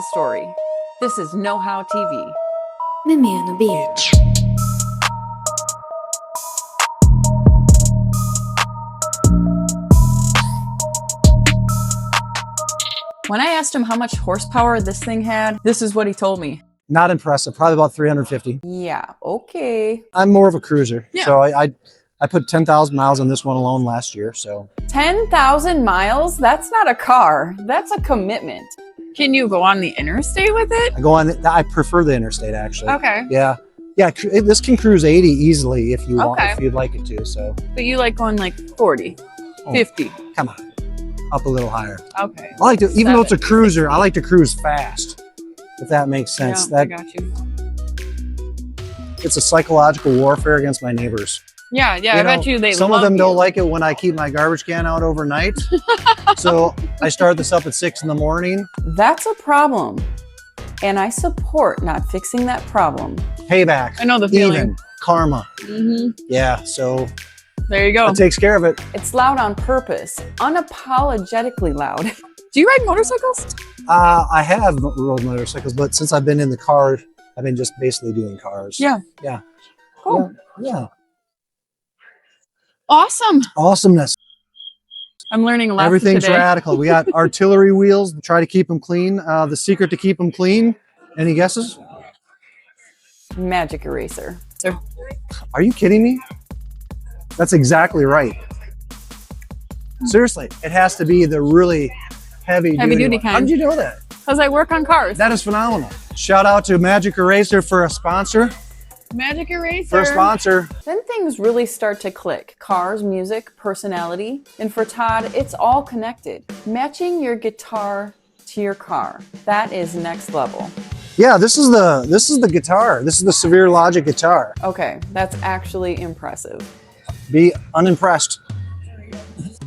a story. This is Know How TV. Mimi on the beach. When I asked him how much horsepower this thing had, this is what he told me. Not impressive, probably about 350. Yeah, okay. I'm more of a cruiser. Yeah. So I put 10,000 miles on this one alone last year, so. 10,000 miles? That's not a car. That's a commitment. Can you go on the interstate with it? I prefer the interstate, actually. Okay. Yeah. Yeah, this can cruise 80 easily if you want, Okay. if you'd like it to, so. But you like going like 40, 50. Come on, up a little higher. Okay. I like to, even though it's a cruiser, I like to cruise fast, if that makes sense. Yeah, I got you. It's a psychological warfare against my neighbors. Yeah, I bet you they some love of them you. don't like it when I keep my garbage can out overnight. So I start this up at 6 in the morning. That's a problem. And I support not fixing that problem. Payback. I know the feeling. Even. Karma. Mm-hmm. Yeah, so There you go. it takes care of it. It's loud on purpose, unapologetically loud. Do you ride motorcycles? I have rode motorcycles, but since I've been in the car, I've been just basically doing cars. Yeah. Yeah. Cool. Yeah. Awesome. Awesomeness. I'm learning a lot Everything's today. radical. We got artillery wheels. Try to keep them clean. The secret to keep them clean. Any guesses? Magic eraser. Are you kidding me? That's exactly right. Seriously, it has to be the really heavy duty duty one. kind. How did you know that? Because I work on cars. That is phenomenal. Shout out to Magic Eraser for a sponsor. Magic eraser. For a sponsor. Then things really start to click. Cars, music, personality. And for Todd, it's all connected. Matching your guitar to your car. That is next level. Yeah, this is the guitar. This is the Severe Logic guitar. Okay, that's actually impressive. Be unimpressed.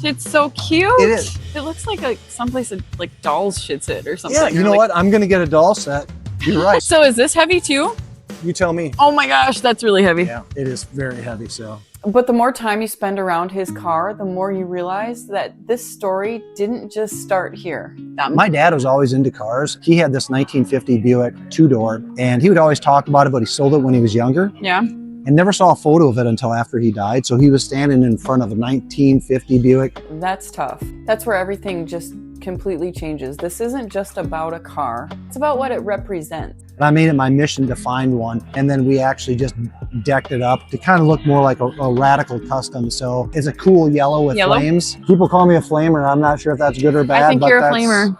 It's so cute. It is. It looks like someplace that, like dolls should sit or something. Yeah, you Or know like- what? I'm gonna get a doll set. You're right. So is this heavy too? You tell me. Oh my gosh, that's really heavy. Yeah, it is very heavy, so. But the more time you spend around his car, the more you realize that this story didn't just start here. My dad was always into cars. He had this 1950 Buick two-door, and he would always talk about it, but he sold it when he was younger. Yeah. And never saw a photo of it until after he died. So he was standing in front of a 1950 Buick. That's tough. That's where everything just completely changes. This isn't just about a car. It's about what it represents. And I made it my mission to find one. And then we actually just decked it up to kind of look more like a radical custom. So it's a cool yellow with flames. People call me a flamer. I'm not sure if that's good or bad. I think you're a flamer.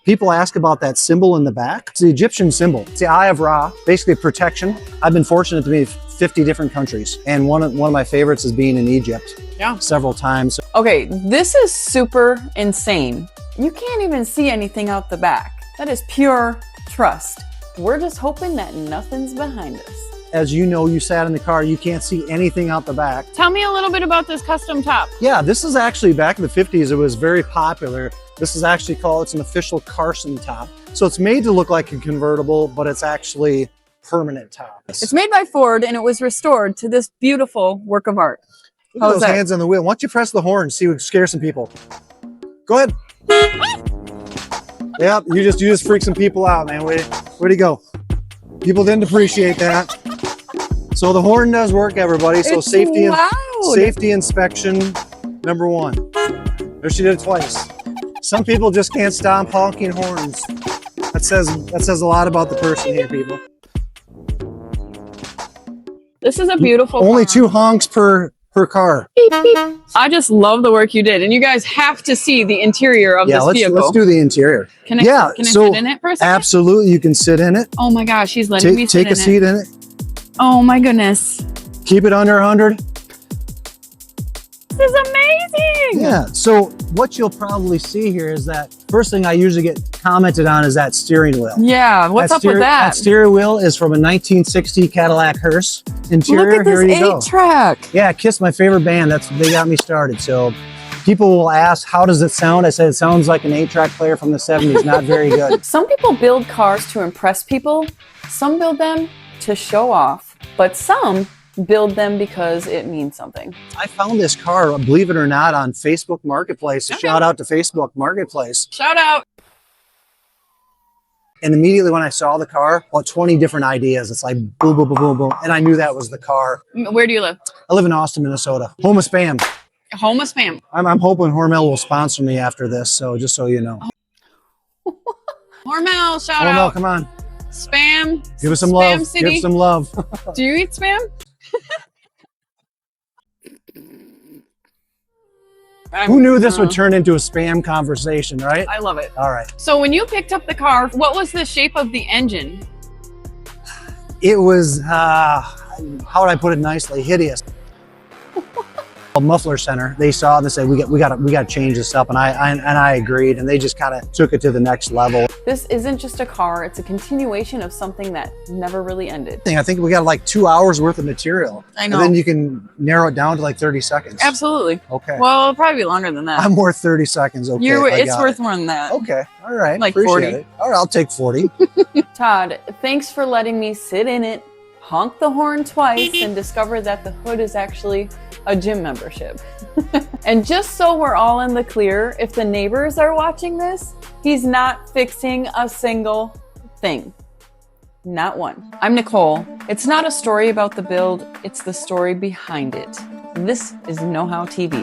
People ask about that symbol in the back. It's the Egyptian symbol. It's the Eye of Ra, basically protection. I've been fortunate to be in 50 different countries. And one of my favorites is being in Egypt. Yeah. Several times. Okay, this is super insane. You can't even see anything out the back. That is pure trust. We're just hoping that nothing's behind us. As you know, you sat in the car, you can't see anything out the back. Tell me a little bit about this custom top. Yeah, this is actually back in the 50s, it was very popular. This is actually it's an official Carson top. So it's made to look like a convertible, but it's actually permanent top. It's made by Ford and it was restored to this beautiful work of art. Look at those hands on the wheel. Why don't you press the horn, see what scares some people. Go ahead. Yep, you just freak some people out, man. Where'd he go? People didn't appreciate that. So the horn does work, everybody. So It's safety loud. inspection number 1. There she did it twice. Some people just can't stop honking horns. That says a lot about the person here, people. This is a beautiful Only car. 2 honks per car. Beep, beep. I just love the work you did. And you guys have to see the interior of this vehicle. Let's do the interior. Can I sit in it for a second? Absolutely, you can sit in it. Oh my gosh, he's letting me sit in it. Take a seat in it. Oh my goodness. Keep it under 100. This is amazing. Yeah, so what you'll probably see here is that first thing I usually get commented on is that steering wheel. Yeah, what's up with that? That steering wheel is from a 1960 Cadillac hearse. Interior, Look at here you this go. 8-track. Yeah, Kiss, my favorite band. They got me started. So people will ask, how does it sound? I said, it sounds like an 8-track player from the 70s, not very good. Some people build cars to impress people. Some build them to show off. But some build them because it means something. I found this car, believe it or not, on Facebook Marketplace. Okay. Shout out to Facebook Marketplace. Shout out. And immediately when I saw the car, about 20 different ideas. It's like boom, boom, boom, boom, boom. And I knew that was the car. Where do you live? I live in Austin, Minnesota. Home of Spam. Home of Spam. I'm hoping Hormel will sponsor me after this. So just so you know. Hormel, shout Hormel, out. come on. Spam. Give us some Spam love. City. Give some love. Do you eat Spam? Who knew this would turn into a Spam conversation, right? I love it. All right. So when you picked up the car, what was the shape of the engine? It was, how would I put it nicely? Hideous. A muffler center, they saw and they said, we got to change this up. And I agreed. And they just kind of took it to the next level. This isn't just a car. It's a continuation of something that never really ended. I think we got like 2 hours worth of material. I know. And then you can narrow it down to like 30 seconds. Absolutely. Okay. Well, it'll probably be longer than that. I'm worth 30 seconds. Okay. It's worth more than that. Okay. All right. Like Appreciate 40. it. All right. I'll take 40. Todd, thanks for letting me sit in it, honk the horn twice, and discover that the hood is actually a gym membership. And just so we're all in the clear, if the neighbors are watching this, he's not fixing a single thing. Not one. I'm Nicole. It's not a story about the build, it's the story behind it. This is Know How TV.